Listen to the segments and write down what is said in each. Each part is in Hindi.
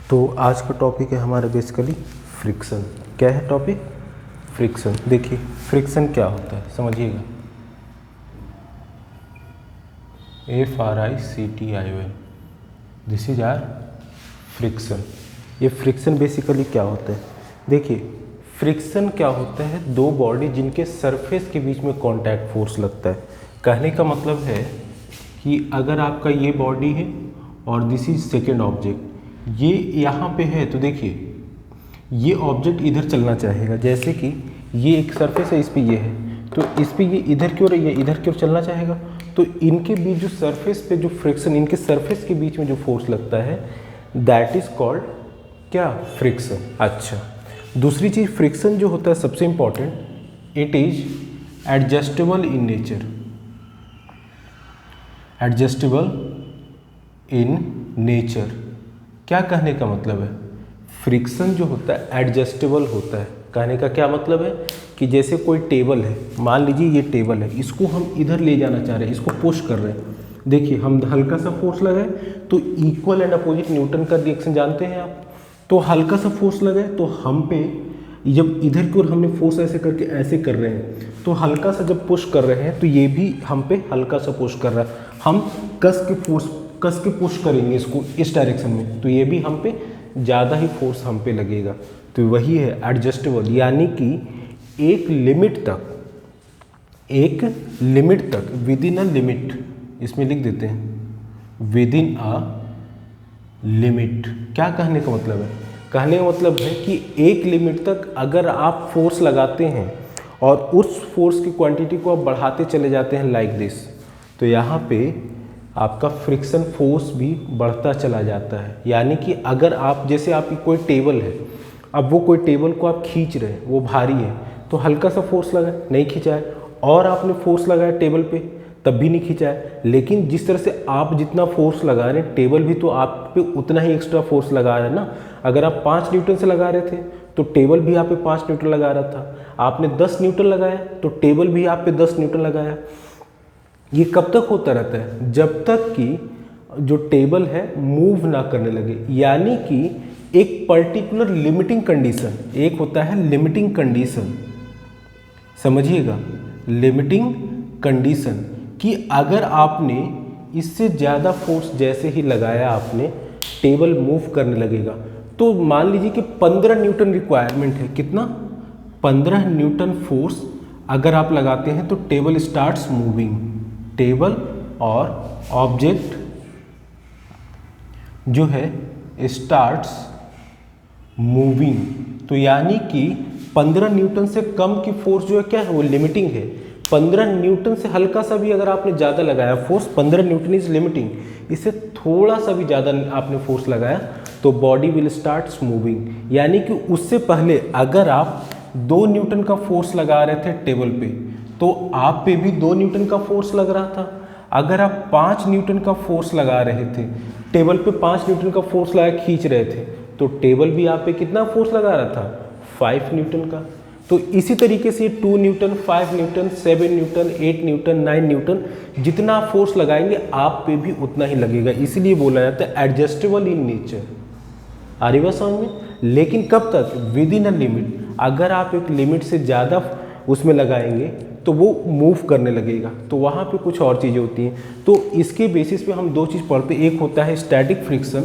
तो आज का टॉपिक है हमारा बेसिकली फ्रिक्शन। क्या है टॉपिक? फ्रिक्शन। देखिए फ्रिक्शन क्या होता है समझिएगा। FRICTION, this is our friction. ये फ्रिक्शन बेसिकली क्या होता है? देखिए फ्रिक्शन क्या होता है, दो बॉडी जिनके सरफेस के बीच में कांटेक्ट फोर्स लगता है। कहने का मतलब है कि अगर आपका ये बॉडी है और दिस इज सेकेंड ऑब्जेक्ट, ये यहाँ पे है, तो देखिए ये ऑब्जेक्ट इधर चलना चाहेगा, जैसे कि ये एक सरफेस है, इस पे ये है, तो इस पे ये इधर की ओर, ये इधर की ओर चलना चाहेगा। तो इनके बीच जो सरफेस पे जो फ्रिक्शन, इनके सरफेस के बीच में जो फोर्स लगता है, दैट इज कॉल्ड क्या? फ्रिक्शन। अच्छा, दूसरी चीज़ फ्रिक्शन जो होता है सबसे important, it is adjustable in nature. Adjustable in nature क्या कहने का मतलब है? फ्रिक्शन जो होता है एडजस्टेबल होता है। कहने का क्या मतलब है कि जैसे कोई टेबल है, मान लीजिए ये टेबल है, इसको हम इधर ले जाना चाह रहे हैं, इसको पुश कर रहे हैं। देखिए हम हल्का सा फोर्स लगाए तो इक्वल एंड अपोजिट न्यूटन का रिएक्शन जानते हैं आप। तो हल्का सा फोर्स लगाए तो हम पे, जब इधर की ओर हमने फोर्स ऐसे करके ऐसे कर रहे हैं, तो हल्का सा जब पुश कर रहे हैं तो ये भी हम पे हल्का सा पुश कर रहा है। हम कस के पुश करेंगे इसको इस डायरेक्शन में, तो ये भी हम पे ज़्यादा ही फोर्स हम पे लगेगा। तो वही है एडजस्टेबल, यानी कि एक लिमिट तक विद इन अ लिमिट, इसमें लिख देते हैं विद इन अ लिमिट। क्या कहने का मतलब है? कहने का मतलब है कि एक लिमिट तक अगर आप फोर्स लगाते हैं और उस फोर्स की क्वांटिटी को आप बढ़ाते चले जाते हैं लाइक दिस, तो यहाँ पे आपका फ्रिक्शन फोर्स भी बढ़ता चला जाता है। यानी कि अगर आप, जैसे आपकी कोई टेबल है, अब वो कोई टेबल को आप खींच रहे हैं, वो भारी है, तो हल्का सा फोर्स लगाए, नहीं खींचा है, और आपने फोर्स लगाया टेबल पे, तब भी नहीं खींचा है। लेकिन जिस तरह से आप जितना फोर्स लगा रहे हैं, टेबल भी तो आप पे उतना ही एक्स्ट्रा फोर्स लगा रहा है ना। अगर आप 5 न्यूटन से लगा रहे थे तो टेबल भी आप पे 5 न्यूटन लगा रहा था। आपने 10 न्यूटन लगाया तो टेबल भी आप पे 10 न्यूटन लगाया। ये कब तक होता रहता है? जब तक कि जो टेबल है मूव ना करने लगे। यानी कि एक पर्टिकुलर लिमिटिंग कंडीशन, एक होता है लिमिटिंग कंडीशन, समझिएगा, लिमिटिंग कंडीशन, कि अगर आपने इससे ज़्यादा फोर्स जैसे ही लगाया, आपने टेबल मूव करने लगेगा। तो मान लीजिए कि 15 न्यूटन रिक्वायरमेंट है, कितना? 15 न्यूटन फोर्स अगर आप लगाते हैं तो टेबल स्टार्ट्स मूविंग। टेबल और ऑब्जेक्ट जो है स्टार्ट्स मूविंग। तो यानी कि 15 न्यूटन से कम की फोर्स जो है क्या है, वो लिमिटिंग है। 15 न्यूटन से हल्का सा भी अगर आपने ज़्यादा लगाया फोर्स, 15 न्यूटन इज लिमिटिंग, इससे थोड़ा सा भी ज़्यादा आपने फोर्स लगाया तो बॉडी विल स्टार्ट्स मूविंग। यानी कि उससे पहले अगर आप 2 न्यूटन का फोर्स लगा रहे थे टेबल पे, तो आप पे भी 2 न्यूटन का फोर्स लग रहा था। अगर आप 5 न्यूटन का फोर्स लगा रहे थे, टेबल पे 5 न्यूटन का फोर्स लगा खींच रहे थे, तो टेबल भी आप पे कितना फोर्स लगा रहा था? 5 न्यूटन का। तो इसी तरीके से 2 Newton, 5 Newton, 7 Newton, 8 Newton, 9 Newton, जितना आप फोर्स लगाएंगे आप पे भी उतना ही लगेगा। इसीलिए बोला जाता है एडजस्टेबल इन नेचर। आ रही बात समझ में? लेकिन कब तक? With in a limit. अगर आप एक लिमिट से ज़्यादा उसमें लगाएंगे तो वो मूव करने लगेगा। तो वहाँ पे कुछ और चीज़ें होती हैं। तो इसके बेसिस पे हम 2 चीज़ पढ़ते हैं। एक होता है स्टैटिक फ्रिक्शन,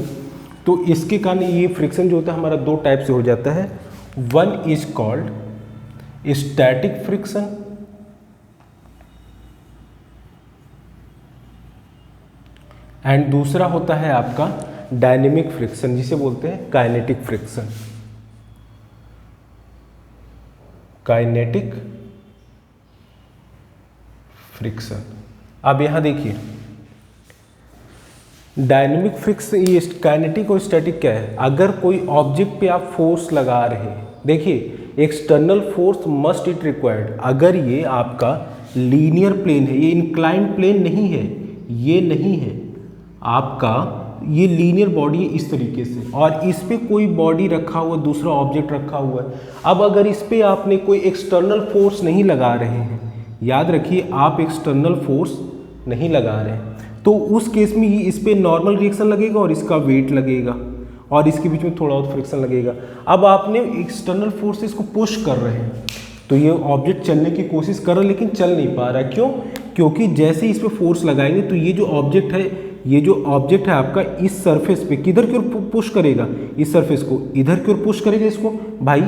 तो इसके कारण ये फ्रिक्शन जो होता है हमारा 2 टाइप से हो जाता है। One is called static friction and दूसरा होता है आपका डायनेमिक फ्रिक्शन, जिसे बोलते हैं काइनेटिक फ्रिक्शन। Kinetic friction. अब यहाँ देखिए डायनेमिक फ्रिक्शन, ये काइनेटिक और स्टैटिक क्या है? अगर कोई ऑब्जेक्ट पे आप फोर्स लगा रहे हैं, देखिए external force must it required. अगर ये आपका लीनियर प्लेन है, ये इंक्लाइंड प्लेन नहीं है, ये नहीं है आपका, ये लीनियर बॉडी है इस तरीके से, और इस पे कोई बॉडी रखा हुआ, दूसरा ऑब्जेक्ट रखा हुआ है। अब अगर इस पे आपने कोई एक्सटर्नल फोर्स नहीं लगा रहे हैं, याद रखिए आप एक्सटर्नल फोर्स नहीं लगा रहे हैं, तो उस केस में इस पे नॉर्मल रिएक्शन लगेगा और इसका वेट लगेगा, और इसके बीच में थोड़ा और फ्रिक्शन लगेगा। अब आपने एक्सटर्नल फोर्सेस को पुश कर रहे हैं, तो ये ऑब्जेक्ट चलने की कोशिश कर रहा है लेकिन चल नहीं पा रहा है। क्यों? क्योंकि जैसे इस पर फोर्स लगाएंगे तो ये जो ऑब्जेक्ट है आपका इस सरफेस पे किधर की ओर पुश करेगा, इस सरफेस को इधर की ओर पुश करेगा इसको। भाई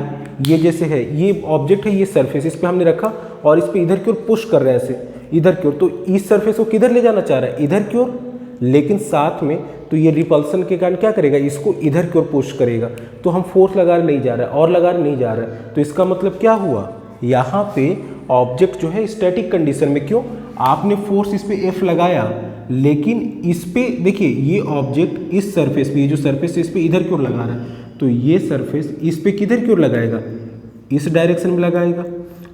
ये जैसे है, ये ऑब्जेक्ट है, ये सरफेस इस पे हमने रखा और इस पे इधर की ओर पुश कर रहा है ऐसे इधर की ओर, तो इस सरफेस को किधर ले जाना चाह रहा है, इधर की ओर। लेकिन साथ में तो ये रिपल्सन के कारण क्या करेगा, इसको इधर की ओर पुश करेगा। तो हम फोर्स लगा नहीं जा रहा है और लगा नहीं जा रहा है, तो इसका मतलब क्या हुआ, यहाँ पे ऑब्जेक्ट जो है स्टैटिक कंडीशन में। क्यों? आपने फोर्स इस पे F लगाया, लेकिन इस पे देखिए ये ऑब्जेक्ट इस सरफेस पे, ये जो सरफेस है इस पे इधर की ओर लगा रहा है, तो ये सरफेस इस पे किधर की ओर लगाएगा, इस डायरेक्शन में लगाएगा।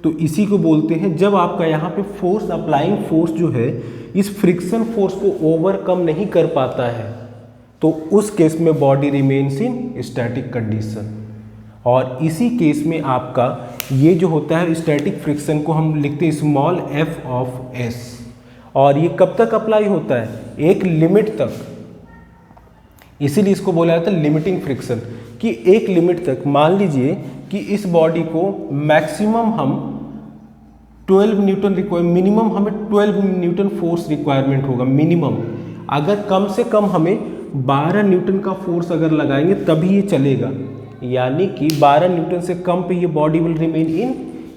तो इसी को बोलते हैं, जब आपका यहाँ पे फोर्स अप्लाइंग फोर्स जो है इस फ्रिक्शन फोर्स को ओवरकम नहीं कर पाता है, तो उस केस में body remains in static condition. और इसी केस में आपका ये जो होता है स्टैटिक फ्रिक्शन को हम लिखते हैं स्मॉल f ऑफ s, और ये कब तक अप्लाई होता है, एक लिमिट तक। इसीलिए इसको बोला जाता है लिमिटिंग फ्रिक्शन, कि एक लिमिट तक। मान लीजिए कि इस बॉडी को मैक्सिमम हम 12 न्यूटन मिनिमम हमें 12 न्यूटन फोर्स रिक्वायरमेंट होगा मिनिमम। अगर कम से कम हमें 12 न्यूटन का फोर्स अगर लगाएंगे तभी ये चलेगा, यानी कि 12 न्यूटन से कम पे ये body will remain in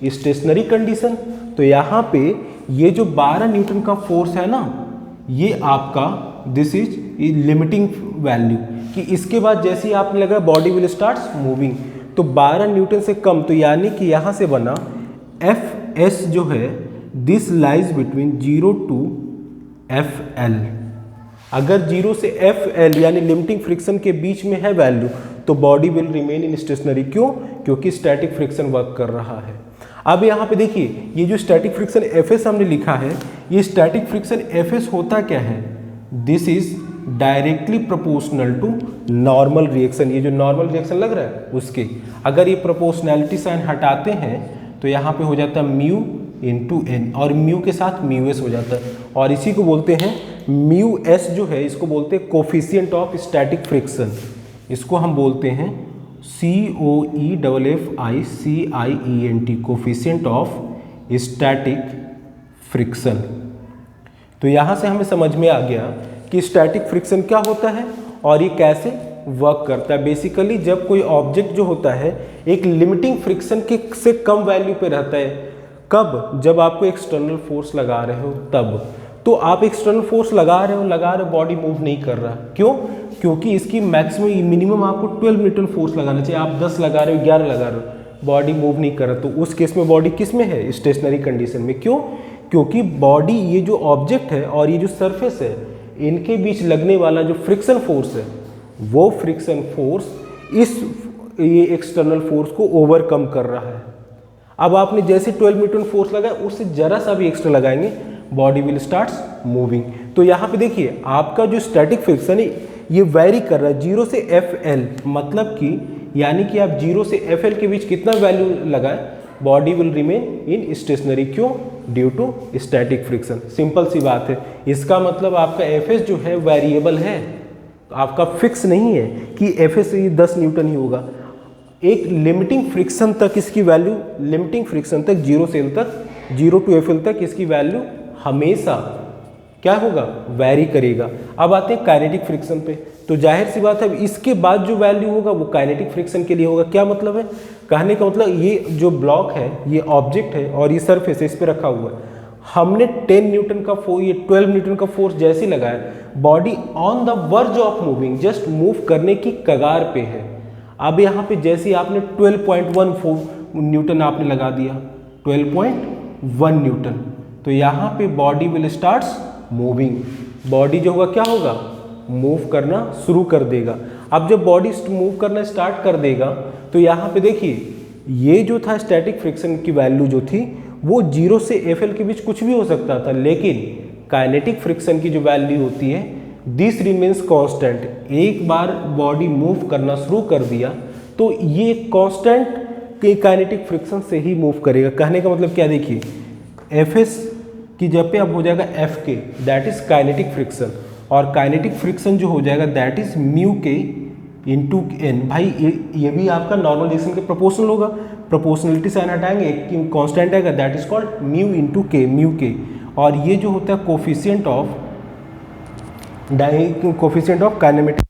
stationary condition. तो यहाँ पे ये जो 12 न्यूटन का फोर्स है ना, ये आपका दिस इज लिमिटिंग वैल्यू, कि इसके बाद जैसे ही आपने लगा बॉडी विल स्टार्ट मूविंग। तो 12 न्यूटन से कम, तो यानी कि यहाँ से बना Fs जो है this lies between 0 to Fl। अगर 0 से Fl यानी लिमिटिंग फ्रिक्शन के बीच में है वैल्यू, तो body will remain in stationary. क्यों? क्योंकि स्टैटिक फ्रिक्शन वर्क कर रहा है। अब यहाँ पे देखिए ये जो स्टैटिक फ्रिक्शन Fs हमने लिखा है, ये स्टैटिक फ्रिक्शन Fs होता क्या है, this is directly proportional to normal reaction. ये जो नॉर्मल रिएक्शन लग रहा है उसके, अगर ये प्रोपोर्शनैलिटी साइन हटाते हैं तो यहाँ पे हो जाता है म्यू इंटू एन, और म्यू के साथ म्यू एस हो जाता है। और इसी को बोलते हैं म्यू एस जो है, इसको बोलते हैं कोफिशिएंट ऑफ स्टैटिक फ्रिक्शन। इसको हम बोलते हैं COEFFICIENT, coefficient of static friction. तो यहाँ से हमें समझ में आ गया कि स्टैटिक फ्रिक्शन क्या होता है और ये कैसे वर्क करता है। बेसिकली जब कोई ऑब्जेक्ट जो होता है एक लिमिटिंग फ्रिक्शन के से कम वैल्यू पे रहता है, कब, जब आपको एक्सटर्नल फोर्स लगा रहे हो तब। तो आप एक्सटर्नल फोर्स लगा रहे हो, बॉडी मूव नहीं कर रहा। क्यों? क्योंकि इसकी मैक्सिमम मिनिमम आपको 12 न्यूटन फोर्स लगाना चाहिए, आप 10 लगा रहे हो, 11 लगा रहे हो, बॉडी मूव नहीं कर रहा। तो उस केस में बॉडी किस में है, स्टेशनरी कंडीशन में। क्यों? क्योंकि बॉडी, ये जो ऑब्जेक्ट है और ये जो सरफेस है, इनके बीच लगने वाला जो फ्रिक्शन फोर्स है, वो फ्रिक्शन फोर्स ये एक्सटर्नल फोर्स को ओवरकम कर रहा है। अब आपने जैसे 12 न्यूटन फोर्स लगाया, उससे जरा सा भी एक्स्ट्रा लगाएंगे, बॉडी विल स्टार्ट्स मूविंग। तो यहाँ पे देखिए आपका जो स्टैटिक फ्रिक्शन है ये वेरी कर रहा है 0 से Fl, मतलब कि यानी कि आप 0 से Fl के बीच कितना वैल्यू लगाए, body will remain in stationary. क्यों? Due to static friction. Simple सी बात है। इसका मतलब आपका Fs जो है वेरिएबल है, तो आपका फिक्स नहीं है कि Fs 10 न्यूटन ही होगा। एक लिमिटिंग फ्रिक्शन तक इसकी वैल्यू, लिमिटिंग फ्रिक्शन तक 0 से L तक, 0 टू Fl तक इसकी वैल्यू हमेशा क्या होगा, वेरी करेगा। अब आते हैं काइनेटिक फ्रिक्शन पे, तो जाहिर सी बात है इसके बाद जो वैल्यू होगा वो काइनेटिक फ्रिक्शन के लिए होगा। क्या मतलब है, कहने का मतलब ये जो ब्लॉक है, ये ऑब्जेक्ट है और ये सरफेस है, इस पे रखा हुआ है, हमने 10 न्यूटन का फोर्स, ये 12 न्यूटन का फोर्स जैसे लगाया, body on the verge of moving, just move करने की कगार पे है। अब यहाँ पे जैसे आपने 12.14 न्यूटन आपने लगा दिया, 12.1 न्यूटन, तो यहाँ पे body will starts moving. Body जो होगा क्या होगा, मूव करना शुरू कर देगा। अब जब बॉडी मूव करना स्टार्ट कर देगा, तो यहाँ पे देखिए ये जो था स्टैटिक फ्रिक्शन की वैल्यू जो थी वो 0 से Fl के बीच कुछ भी हो सकता था, लेकिन काइनेटिक फ्रिक्शन की जो वैल्यू होती है दिस रिमेन्स कांस्टेंट। एक बार बॉडी मूव करना शुरू कर दिया तो ये कांस्टेंट के काइनेटिक फ्रिक्शन से ही मूव करेगा। कहने का मतलब क्या, देखिए Fs की जगह पे अब हो जाएगा Fk, that is kinetic friction, और काइनेटिक फ्रिक्शन जो हो जाएगा दैट इज म्यू के इंटू एन। भाई ये भी आपका नॉर्मल रिएक्शन के प्रोपोर्शनल होगा, प्रोपोर्शनलिटी साइन हटाएंगे, एक कांस्टेंट आएगा, that is called mu into के, म्यू के। और ये जो होता है कोफिशिएंट ऑफ काइनेमेटिक।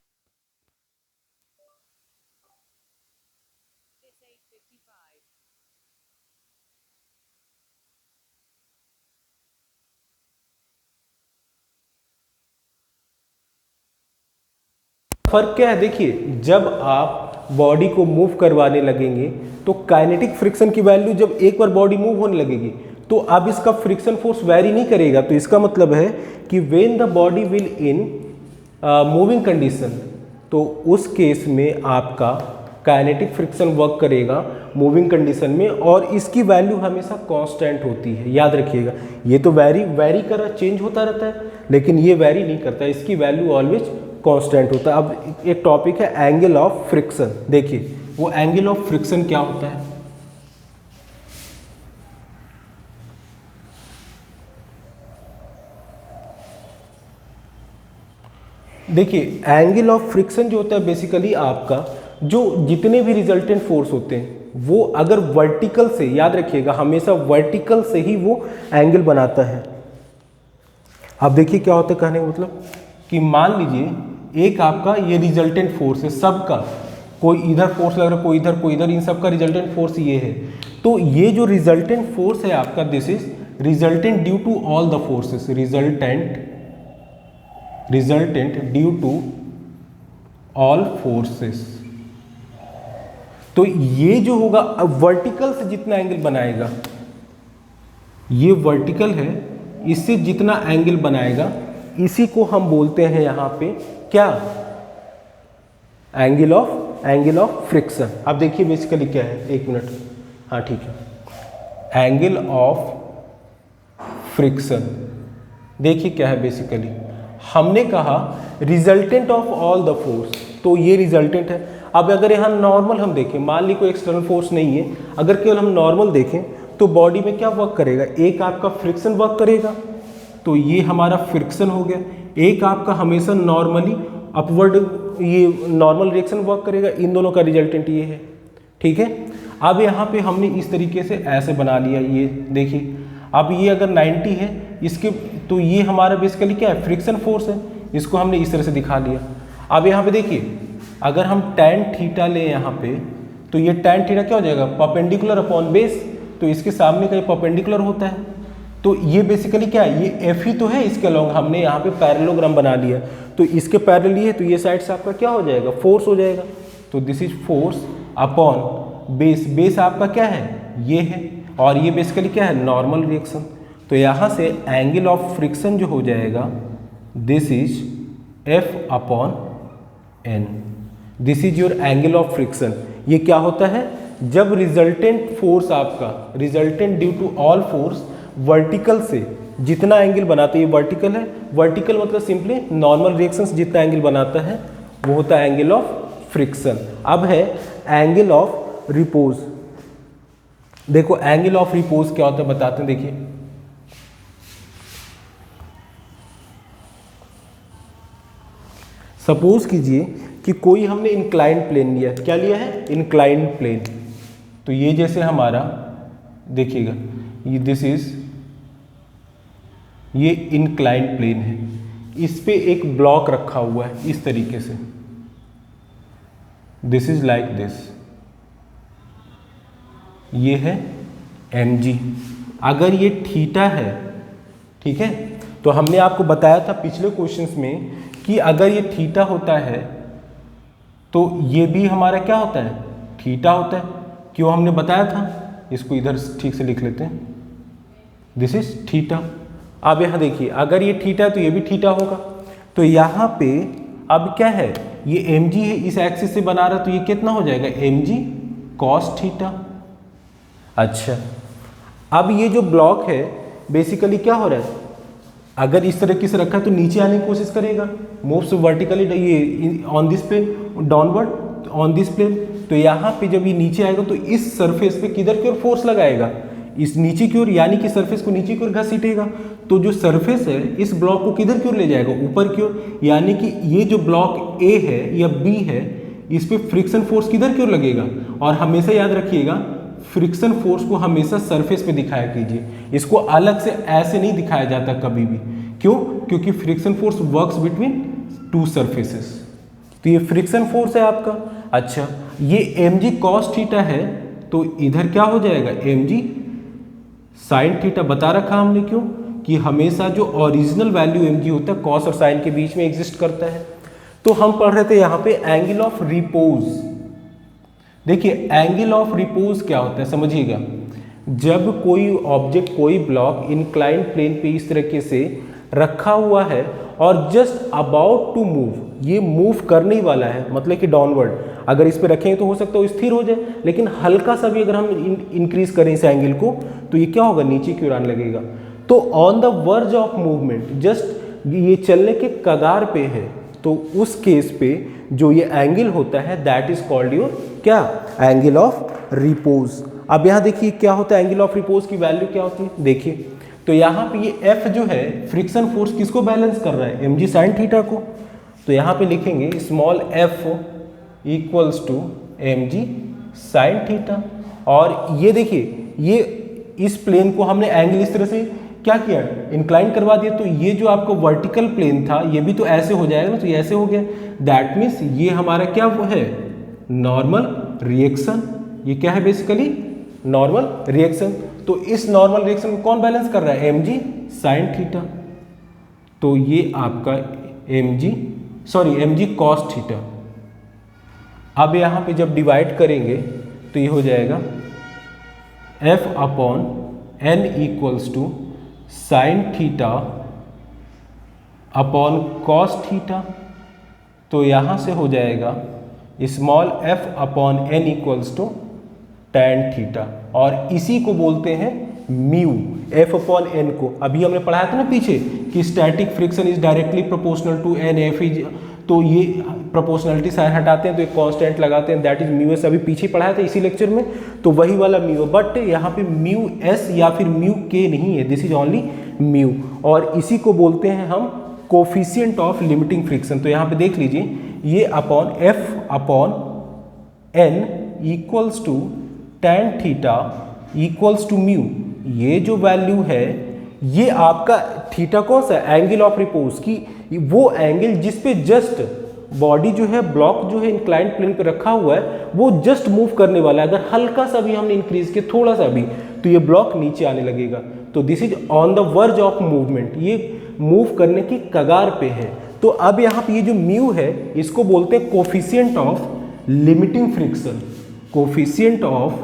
फर्क क्या है, देखिए जब आप बॉडी को मूव करवाने लगेंगे तो काइनेटिक फ्रिक्शन की वैल्यू, जब एक बार बॉडी मूव होने लगेगी तो अब इसका फ्रिक्शन फोर्स वैरी नहीं करेगा। तो इसका मतलब है कि when the body will in moving condition, तो उस केस में आपका काइनेटिक फ्रिक्शन वर्क करेगा मूविंग कंडीशन में, और इसकी वैल्यू हमेशा कांस्टेंट होती है, याद रखिएगा। ये तो वैरी कर रहा, चेंज होता रहता है, लेकिन ये वैरी नहीं करता, इसकी वैल्यू ऑलवेज कांस्टेंट होता है। अब एक टॉपिक है एंगल ऑफ फ्रिक्शन। देखिए वो एंगल ऑफ फ्रिक्शन क्या होता है। देखिए एंगल ऑफ फ्रिक्शन जो होता है बेसिकली आपका, जो जितने भी रिजल्टेंट फोर्स होते हैं वो अगर वर्टिकल से, याद रखिएगा हमेशा वर्टिकल से ही वो एंगल बनाता है। अब देखिए क्या होता है, कहने का मतलब कि मान लीजिए एक आपका ये रिजल्टेंट फोर्स है सबका, कोई इधर फोर्स लग रहा है, कोई इधर, इन सब का रिजल्टेंट फोर्स ये है। तो ये जो रिजल्टेंट फोर्स है आपका, this is resultant due to all the forces, resultant due to all forces. तो ये जो होगा अब वर्टिकल से जितना एंगल बनाएगा, ये वर्टिकल है, इससे जितना एंगल बनाएगा इसी को हम बोलते हैं यहां पे क्या, एंगल ऑफ फ्रिक्शन। अब देखिए बेसिकली क्या है, एक मिनट, हाँ ठीक है, एंगल ऑफ फ्रिक्शन देखिए क्या है बेसिकली, हमने कहा resultant of all the force, तो ये रिजल्टेंट है। अब अगर यहाँ नॉर्मल हम देखें, मान ली कोई एक्सटर्नल फोर्स नहीं है, अगर केवल हम नॉर्मल देखें तो बॉडी में क्या वर्क करेगा, एक आपका फ्रिक्शन वर्क करेगा, तो ये हमारा फ्रिक्शन हो गया। एक आपका हमेशा नॉर्मली अपवर्ड ये नॉर्मल रिएक्शन वर्क करेगा, इन दोनों का रिजल्टेंट ये है, ठीक है। अब यहाँ पे हमने इस तरीके से ऐसे बना लिया, ये देखिए अब ये अगर 90 है इसके, तो ये हमारा बेसिकली क्या है, फ्रिक्शन फोर्स है, इसको हमने इस तरह से दिखा लिया। अब यहाँ पे देखिए अगर हम tan थीटा लें यहाँ पे, तो ये tan थीटा क्या हो जाएगा, परपेंडिकुलर अपॉन बेस, तो इसके सामने का ये परपेंडिकुलर होता है। तो ये बेसिकली क्या है, ये एफ ही तो है इसके अलॉन्ग, हमने यहाँ पे पैरेललोग्राम बना लिया, तो इसके पैरेलल ये है, तो ये साइड से आपका क्या हो जाएगा, फोर्स हो जाएगा। तो this is force upon base, base आपका क्या है, ये है, और ये बेसिकली क्या है, नॉर्मल रिएक्शन। तो यहाँ से एंगल ऑफ फ्रिक्शन जो हो जाएगा, this is F upon N, this is your angle of friction. ये क्या होता है, जब रिजल्टेंट फोर्स आपका, resultant due to all force vertical से जितना एंगल बनाता है, ये वर्टिकल है, वर्टिकल मतलब सिंपली नॉर्मल रिएक्शंस जितना एंगल बनाता है वो होता है एंगल ऑफ फ्रिक्शन। अब है एंगल ऑफ रिपोज। देखो एंगल ऑफ रिपोज क्या होता है बताते हैं, देखिए सपोज कीजिए कि कोई हमने इंक्लाइंड प्लेन लिया, क्या लिया है, इंक्लाइंड प्लेन। तो ये जैसे हमारा देखिएगा, ये दिस इज, ये इंक्लाइंड प्लेन है, इस पे एक ब्लॉक रखा हुआ है इस तरीके से, दिस इज लाइक दिस, ये है mg। अगर ये थीटा है, ठीक है, तो हमने आपको बताया था पिछले क्वेश्चंस में कि अगर ये थीटा होता है तो ये भी हमारा क्या होता है, थीटा होता है। क्यों हमने बताया था, इसको इधर ठीक से लिख लेते हैं, दिस इज थीटा। अब यहाँ देखिए अगर ये थीटा है तो ये भी थीटा होगा, तो यहाँ पे अब क्या है, ये mg है, इस एक्सिस से बना रहा, तो ये कितना हो जाएगा, mg cos थीटा। अच्छा अब ये जो ब्लॉक है बेसिकली क्या हो रहा है, अगर इस तरीके से रखा है तो नीचे आने की कोशिश करेगा, मूव्स वर्टिकली, ये on this plane downward on this plane. तो यहाँ पे जब ये नीचे आएगा तो इस सरफेस पे किधर की ओर फोर्स लगाएगा, इस नीचे की ओर, यानी कि सरफेस को नीचे की ओर घसीटेगा। तो जो सरफेस है इस ब्लॉक को किधर की ओर ले जाएगा, ऊपर की ओर, यानी कि ये जो ब्लॉक ए है या बी है, इस पे फ्रिक्शन फोर्स किधर की ओर लगेगा, और हमेशा याद रखिएगा फ्रिक्शन फोर्स को हमेशा सरफेस पे दिखाया कीजिए, इसको अलग से ऐसे नहीं दिखाया जाता कभी भी। क्यों? क्योंकि friction force works between two surfaces. तो ये फ्रिक्शन फोर्स है आपका। अच्छा, ये mg cos थीटा है, तो इधर क्या हो जाएगा mg sin थीटा। बता रखा हमने क्यों, कि हमेशा जो ओरिजिनल वैल्यू mg होता है cos और sin के बीच में एग्जिस्ट करता है। तो हम पढ़ रहे थे यहाँ पे एंगल ऑफ रिपोज। देखिए एंगल ऑफ रिपोज क्या होता है समझिएगा, जब कोई ऑब्जेक्ट कोई ब्लॉक इंक्लाइंड प्लेन पे इस तरीके से रखा हुआ है और जस्ट अबाउट टू मूव, ये मूव करने ही वाला है, मतलब कि डाउनवर्ड, अगर इस पे रखेंगे तो हो सकता है स्थिर हो जाए, लेकिन हल्का सा भी अगर हम इंक्रीज करें इस एंगल को तो ये क्या होगा, नीचे की ओर आने लगेगा। तो on the verge of movement, just ये चलने के कगार पे है, तो उस केस पे जो ये एंगल होता है दैट इज कॉल्ड योर क्या, एंगल ऑफ रिपोज। अब यहाँ देखिए क्या होता है, एंगल ऑफ रिपोज की वैल्यू क्या होती है, देखिए तो यहाँ पे ये F जो है फ्रिक्शन फोर्स किसको बैलेंस कर रहा है, mg sin थीटा को। तो यहाँ पे लिखेंगे small f equals to mg sin theta, और ये देखिए ये इस प्लेन को हमने एंगल इस तरह से क्या किया, इंक्लाइन करवा दिया, तो ये जो आपको वर्टिकल प्लेन था ये भी तो ऐसे हो जाएगा ना, तो ये ऐसे हो गया, दैट मीन्स ये हमारा क्या वो है, नॉर्मल रिएक्शन। ये क्या है बेसिकली, नॉर्मल रिएक्शन। तो इस नॉर्मल रिएक्शन को कौन बैलेंस कर रहा है, mg sin थीटा। तो ये आपका mg cos थीटा। अब यहाँ पे जब डिवाइड करेंगे तो ये हो जाएगा F upon n equals to sine theta upon cos theta. तो यहाँ से हो जाएगा small f upon n equals to tan theta, और इसी को बोलते हैं म्यू, F अपॉन n को। अभी हमने पढ़ाया था ना पीछे कि static friction is directly proportional to N F is, तो ये प्रोपोर्शनलिटी साइन हटाते हैं तो एक कांस्टेंट लगाते हैं दैट इज म्यू एस, अभी पीछे पढ़ाया था इसी लेक्चर में, तो वही वाला म्यू। बट यहाँ पे म्यू एस या फिर म्यू के नहीं है, दिस इज ओनली म्यू, और इसी को बोलते हैं हम कोफिशिएंट ऑफ लिमिटिंग फ्रिक्शन। तो यहाँ पे देख लीजिए ये upon F upon n equals to tan theta equals to mu, ये जो वैल्यू है ये आपका थीटा कौन सा, एंगल ऑफ रिपोज की, वो एंगल जिस पे जस्ट बॉडी जो है ब्लॉक जो है इंक्लाइंड प्लेन पे रखा हुआ है वो जस्ट मूव करने वाला है, अगर हल्का सा भी हमने इंक्रीज किया थोड़ा सा भी तो ये ब्लॉक नीचे आने लगेगा। तो this is on the verge of movement, ये मूव करने की कगार पे है। तो अब यहाँ पे ये जो म्यू है इसको बोलते हैं coefficient of limiting friction, coefficient of,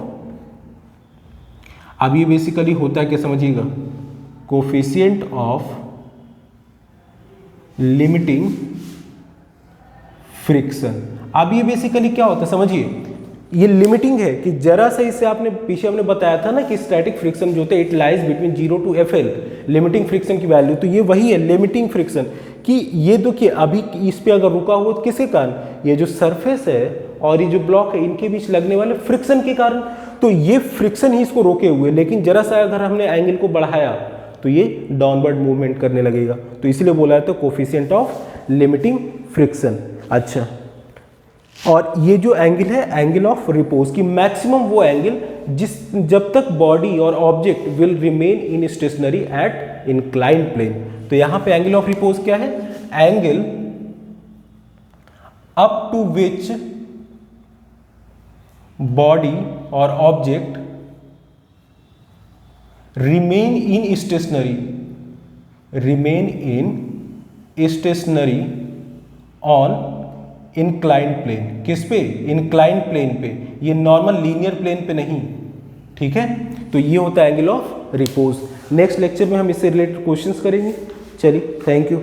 अब ये बेसिकली होता है क्या समझिएगा, कोफिशिएंट ऑफ लिमिटिंग फ्रिक्शन। अब ये बेसिकली क्या होता है समझिए, ये लिमिटिंग है कि जरा सा इससे आपने पीछे हमने बताया था ना कि स्टैटिक फ्रिक्शन जो होता है it lies between 0 to FL, limiting friction की वैल्यू, तो ये वही है लिमिटिंग फ्रिक्शन कि ये देखिए अभी इस पे अगर रुका हुआ तो किसके कारण, ये जो सरफेस है और ये जो ब्लॉक है इनके बीच लगने वाले फ्रिक्शन के कारण, तो ये फ्रिक्शन ही इसको रोके हुए, लेकिन जरा सा अगर हमने एंगल को बढ़ाया तो ये डाउनवर्ड मूवमेंट करने लगेगा, तो इसलिए बोला जाता है कोफिशिएंट ऑफ लिमिटिंग फ्रिक्शन। अच्छा, और ये जो एंगल है एंगल ऑफ रिपोज की मैक्सिमम वो एंगल जिस जब तक बॉडी और object will remain in stationary at inclined plane. तो यहां पे एंगल ऑफ रिपोज क्या है, angle up to which body और object remain in stationary on inclined plane. किस पे, इंक्लाइंड प्लेन पे, ये नॉर्मल लीनियर प्लेन पे नहीं, ठीक है। तो ये होता है angle of repose. Next lecture में हम इससे रिलेटेड क्वेश्चंस करेंगे। चलिए, थैंक यू।